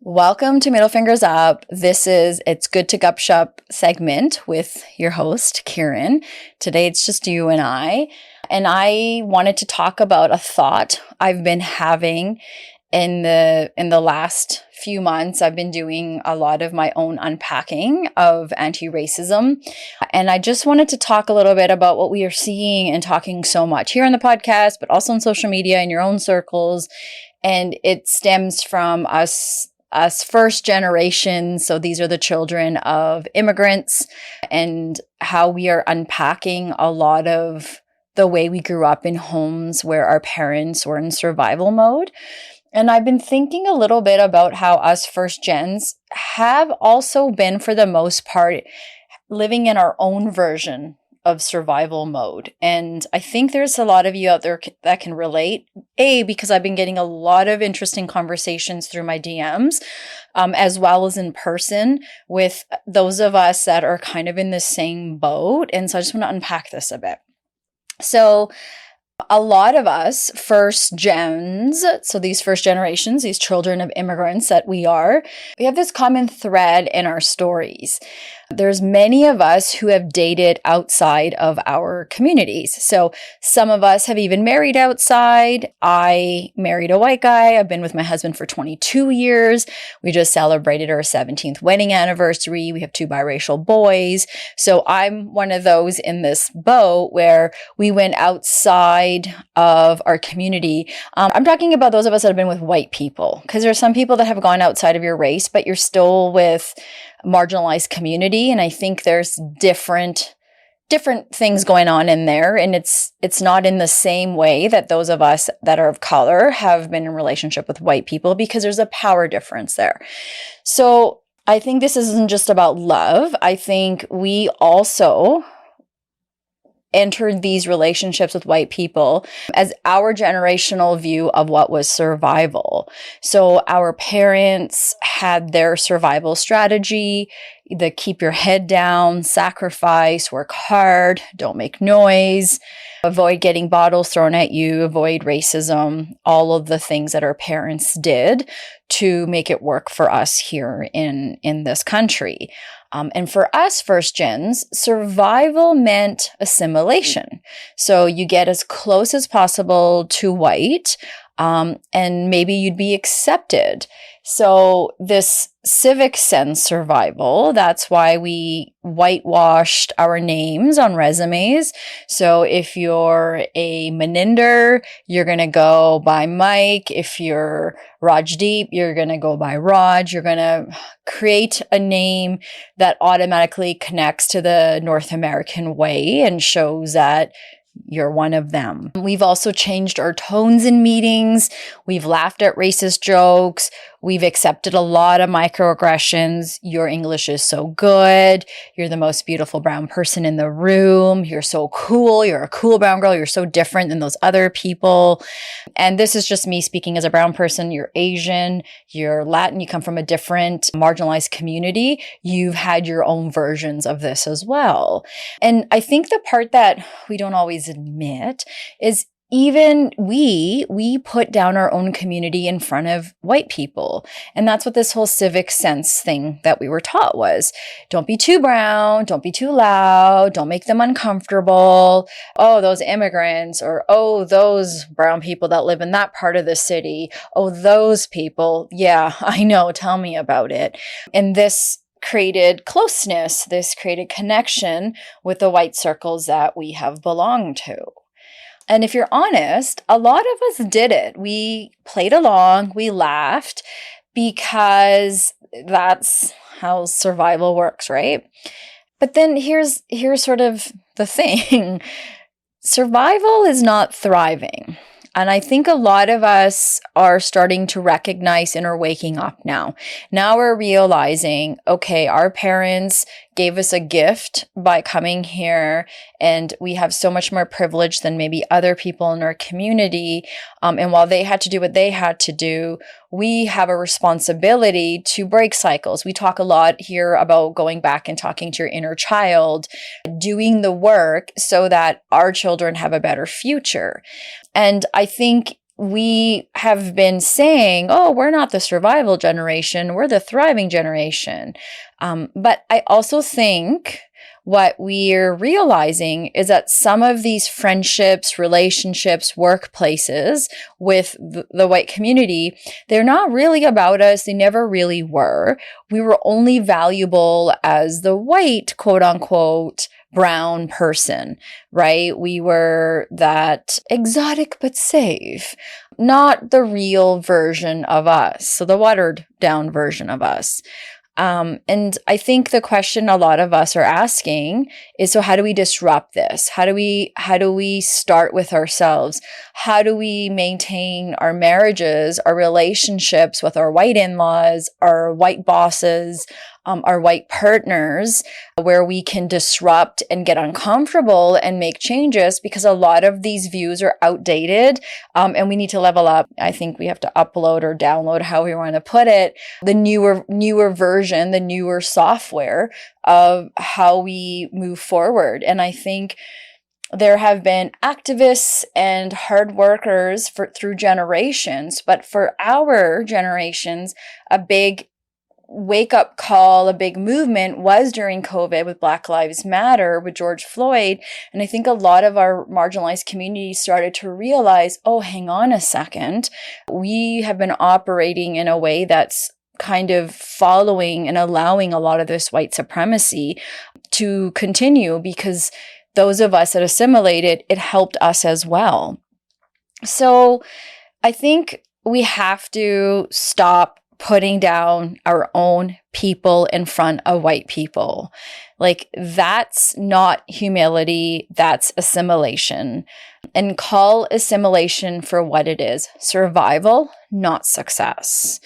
Welcome to Middle Fingers Up. This is It's Good to Gup Shup segment with your host, Kieran. Today it's just you and I wanted to talk about a thought I've been having in the last few months. I've been doing a lot of my own unpacking of anti-racism, and I just wanted to talk a little bit about what we are seeing and talking so much here on the podcast, but also on social media in your own circles. And it stems from us first generation. So these are the children of immigrants, and how we are unpacking a lot of the way we grew up in homes where our parents were in survival mode. And I've been thinking a little bit about how us first gens have also been, for the most part, living in our own version of survival mode. And I think there's a lot of you out there that can relate, because I've been getting a lot of interesting conversations through my DMs, as well as in person with those of us that are kind of in the same boat. And so I just want to unpack this a bit. So a lot of us first gens, so these first generations, these children of immigrants that we have this common thread in our stories. There's many of us who have dated outside of our communities. So some of us have even married outside. I married a white guy. I've been with my husband for 22 years. We just celebrated our 17th wedding anniversary. We have 2 biracial boys. So I'm one of those in this boat where we went outside of our community. I'm talking about those of us that have been with white people, because there are some people that have gone outside of your race, but you're still with marginalized community. And I think there's different things going on in there. And it's not in the same way that those of us that are of color have been in relationship with white people, because there's a power difference there. So I think this isn't just about love. I think we also entered these relationships with white people as our generational view of what was survival. So our parents had their survival strategy, the keep your head down, sacrifice, work hard, don't make noise, avoid getting bottles thrown at you, avoid racism, all of the things that our parents did to make it work for us here in this country. And for us first gens, survival meant assimilation. So you get as close as possible to white, and maybe you'd be accepted. So this civic sense survival, that's why we whitewashed our names on resumes. So if you're a Maninder, you're going to go by Mike. If you're Rajdeep, you're going to go by Raj. You're going to create a name that automatically connects to the North American way and shows that you're one of them. We've also changed our tones in meetings. We've laughed at racist jokes. We've accepted a lot of microaggressions. Your English is so good. You're the most beautiful brown person in the room. You're so cool. You're a cool brown girl. You're so different than those other people. And this is just me speaking as a brown person. You're Asian. You're Latin. You come from a different marginalized community. You've had your own versions of this as well. And I think the part that we don't always admit is even we put down our own community in front of white people. And that's what this whole civic sense thing that we were taught was. Don't be too brown. Don't be too loud. Don't make them uncomfortable. Oh, those immigrants, or oh, those brown people that live in that part of the city. Oh, those people. Yeah, I know. Tell me about it. And this created closeness. This created connection with the white circles that we have belonged to. And if you're honest, a lot of us did it. We played along, we laughed, because that's how survival works, right? But then here's sort of the thing. Survival is not thriving. And I think a lot of us are starting to recognize and are waking up now. Now we're realizing, okay, our parents gave us a gift by coming here, and we have so much more privilege than maybe other people in our community. And while they had to do what they had to do, we have a responsibility to break cycles. We talk a lot here about going back and talking to your inner child, doing the work so that our children have a better future. And I think we have been saying, oh, we're not the survival generation, we're the thriving generation. But I also think what we're realizing is that some of these friendships, relationships, workplaces with the white community, they're not really about us. They never really were. We were only valuable as the white, quote unquote, brown person, right? We were that exotic but safe, not the real version of us. So the watered down version of us. And I think the question a lot of us are asking is, so how do we disrupt this? How do we start with ourselves? How do we maintain our marriages, our relationships with our white in-laws, our white bosses, our white partners, where we can disrupt and get uncomfortable and make changes, because a lot of these views are outdated, and we need to level up. I think we have to upload or download, how we want to put it, the newer version, the newer software of how we move forward. And I think there have been activists and hard workers through generations, but for our generations, a big wake up call, a big movement was during COVID with Black Lives Matter, with George Floyd. And I think a lot of our marginalized communities started to realize, oh, hang on a second. We have been operating in a way that's kind of following and allowing a lot of this white supremacy to continue, because those of us that assimilated, it helped us as well. So I think we have to stop putting down our own people in front of white people. Like, that's not humility, that's assimilation. And call assimilation for what it is: survival, not success.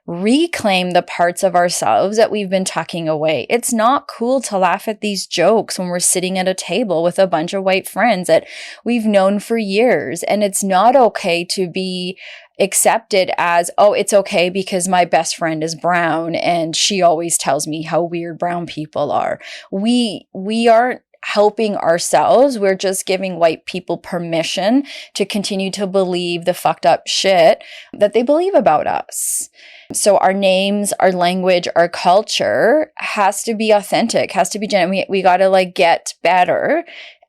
Reclaim the parts of ourselves that we've been tucking away. It's not cool to laugh at these jokes when we're sitting at a table with a bunch of white friends that we've known for years. And it's not okay to be accepted as, oh, it's okay because my best friend is brown and she always tells me how weird brown people are. We aren't helping ourselves. We're just giving white people permission to continue to believe the fucked up shit that they believe about us. So our names, our language, our culture has to be authentic, has to be genuine. We got to get better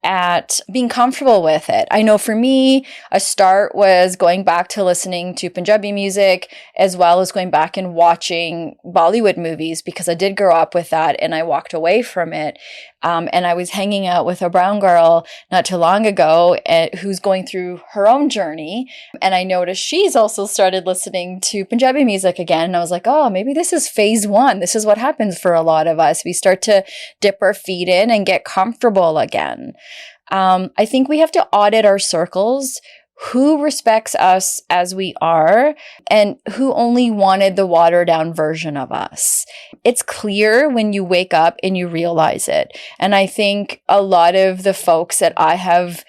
at being comfortable with it. I know for me, a start was going back to listening to Punjabi music, as well as going back and watching Bollywood movies, because I did grow up with that and I walked away from it. And I was hanging out with a brown girl not too long ago who's going through her own journey. And I noticed she's also started listening to Punjabi music again. And I was like, oh, maybe this is phase one. This is what happens for a lot of us. We start to dip our feet in and get comfortable again. I think we have to audit our circles. Who respects us as we are, and who only wanted the watered down version of us? It's clear when you wake up and you realize it. And I think a lot of the folks that I have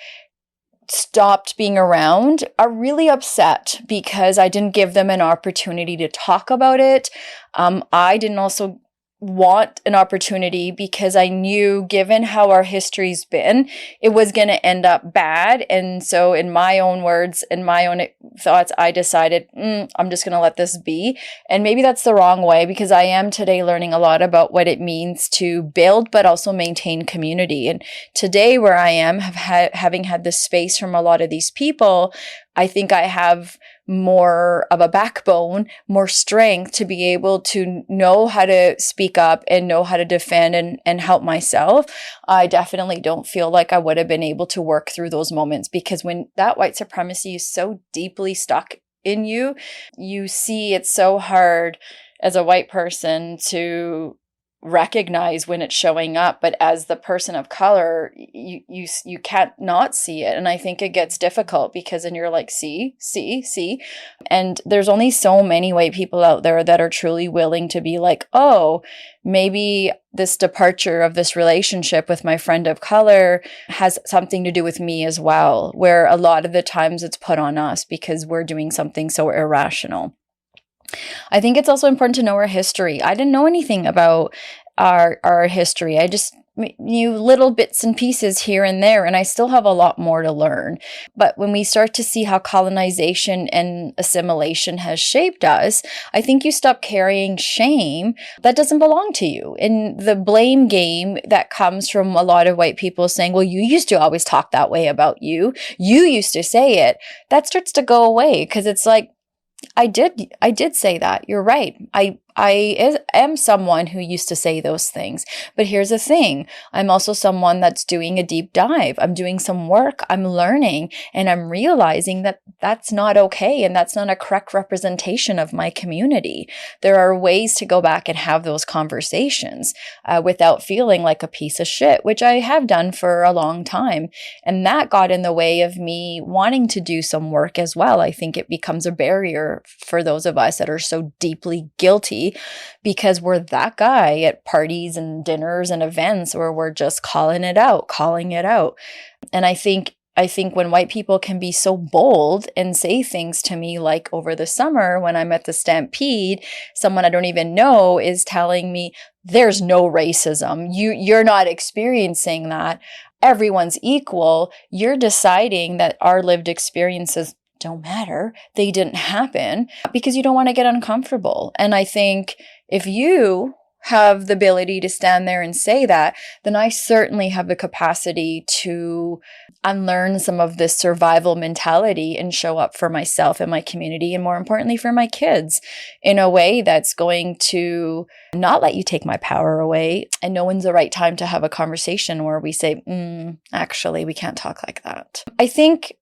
stopped being around are really upset because I didn't give them an opportunity to talk about it. I didn't also want an opportunity because I knew, given how our history's been, it was going to end up bad. And so in my own words, in my own thoughts, I decided, I'm just going to let this be. And maybe that's the wrong way, because I am today learning a lot about what it means to build, but also maintain community. And today where I am, having had this space from a lot of these people, I think I have more of a backbone, more strength to be able to know how to speak up and know how to defend and help myself. I definitely don't feel like I would have been able to work through those moments, because when that white supremacy is so deeply stuck in you, you see it's so hard as a white person to recognize when it's showing up, but as the person of color, you can't not see it. And I think it gets difficult because then you're like, see. And there's only so many white people out there that are truly willing to be like, oh, maybe this departure of this relationship with my friend of color has something to do with me as well, where a lot of the times it's put on us because we're doing something so irrational. I think it's also important to know our history. I didn't know anything about our history. I just knew little bits and pieces here and there, and I still have a lot more to learn. But when we start to see how colonization and assimilation has shaped us, I think you stop carrying shame that doesn't belong to you. And the blame game that comes from a lot of white people saying, well, you used to always talk that way about you. You used to say it. That starts to go away because it's like, I did say that. You're right. I am someone who used to say those things. But here's the thing. I'm also someone that's doing a deep dive. I'm doing some work. I'm learning and I'm realizing that that's not okay. And that's not a correct representation of my community. There are ways to go back and have those conversations without feeling like a piece of shit, which I have done for a long time. And that got in the way of me wanting to do some work as well. I think it becomes a barrier for those of us that are so deeply guilty because we're that guy at parties and dinners and events where we're just calling it out. And I think when white people can be so bold and say things to me like over the summer when I'm at the Stampede, someone I don't even know is telling me there's no racism. You're not experiencing that. Everyone's equal. You're deciding that our lived experiences don't matter. They didn't happen because you don't want to get uncomfortable. And I think if you have the ability to stand there and say that, then I certainly have the capacity to unlearn some of this survival mentality and show up for myself and my community, and more importantly, for my kids in a way that's going to not let you take my power away. And know when's the right time to have a conversation where we say, actually, we can't talk like that. I think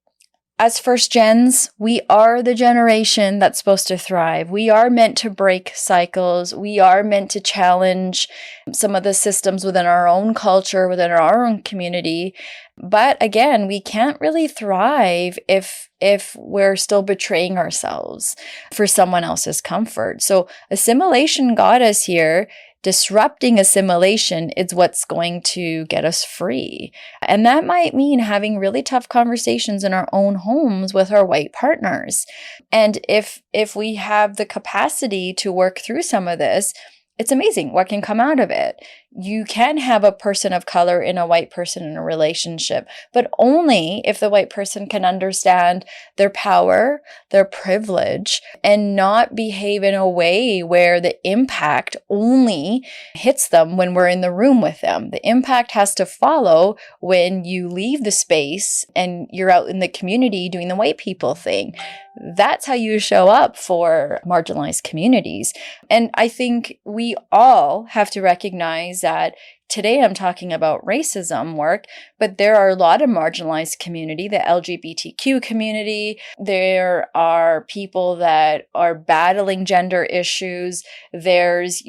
as first gens, we are the generation that's supposed to thrive. We are meant to break cycles. We are meant to challenge some of the systems within our own culture, within our own community. But again, we can't really thrive if we're still betraying ourselves for someone else's comfort. So assimilation got us here. Disrupting assimilation is what's going to get us free. And that might mean having really tough conversations in our own homes with our white partners. And if we have the capacity to work through some of this, it's amazing what can come out of it. You can have a person of color and a white person in a relationship, but only if the white person can understand their power, their privilege, and not behave in a way where the impact only hits them when we're in the room with them. The impact has to follow when you leave the space and you're out in the community doing the white people thing. That's how you show up for marginalized communities. And I think we all have to recognize that today I'm talking about racism work, but there are a lot of marginalized community, the LGBTQ community. There are people that are battling gender issues. There's,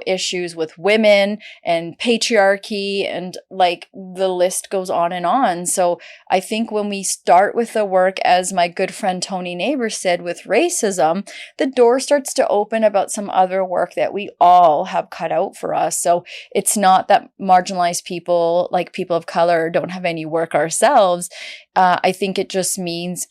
issues with women and patriarchy, and like the list goes on and on. So I think when we start with the work, as my good friend Tony Neighbor said, with racism, the door starts to open about some other work that we all have cut out for us. So it's not that marginalized people, like people of color, don't have any work ourselves. I think it just means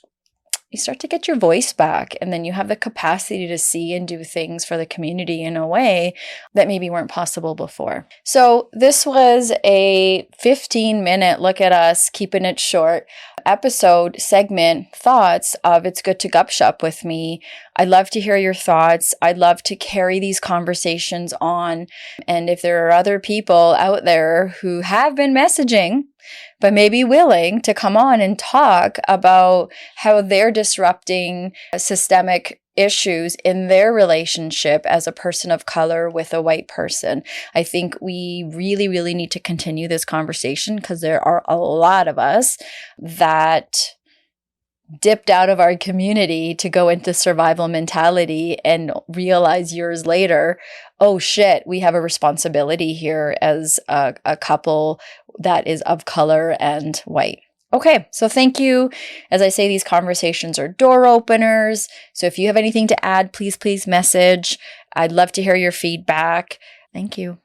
you start to get your voice back, and then you have the capacity to see and do things for the community in a way that maybe weren't possible before. So this was a 15-minute look at us, keeping it short, episode segment thoughts of It's Good to Gup Shup with me. I'd love to hear your thoughts. I'd love to carry these conversations on. And if there are other people out there who have been messaging, but maybe willing to come on and talk about how they're disrupting systemic issues in their relationship as a person of color with a white person. I think we really, really need to continue this conversation because there are a lot of us that dipped out of our community to go into survival mentality and realize years later, oh shit, we have a responsibility here as a couple that is of color and white. Okay, so thank you. As I say, these conversations are door openers. So if you have anything to add, please message. I'd love to hear your feedback. Thank you.